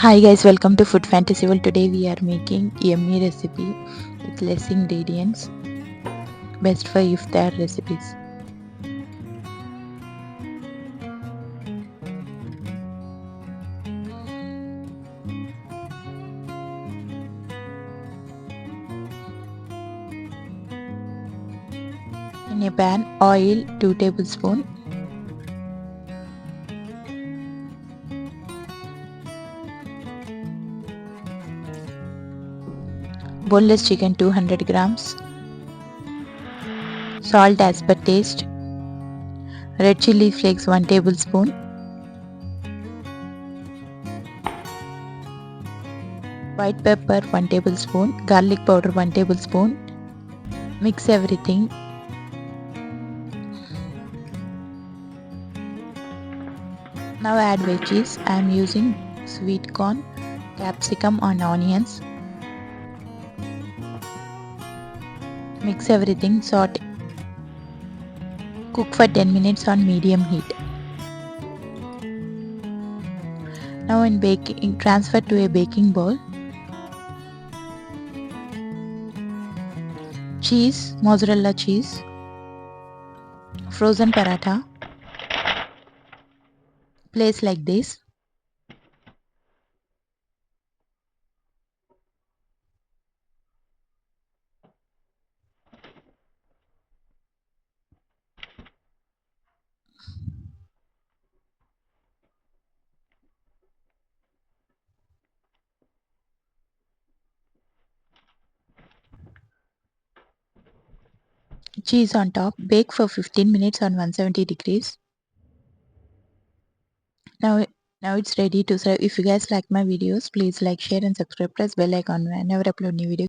Hi guys, welcome to Food Fantasy World. Today we are making yummy recipe with less ingredients, best for iftar recipes. In a pan, oil 2 tablespoons, boneless chicken 200 grams, salt as per taste, red chili flakes 1 tablespoon, white pepper 1 tablespoon, garlic powder 1 tablespoon. Mix everything. Now add veggies. I am using sweet corn, capsicum and onions. Mix everything, saute. Cook for 10 minutes on medium heat. Now in baking, transfer to a baking bowl. Cheese, mozzarella cheese, frozen paratha. Place like this. Cheese on top. Bake for 15 minutes on 170 degrees. Now, now it's ready to serve. If you guys like my videos, please like, share and subscribe. Press bell icon whenever I upload new videos.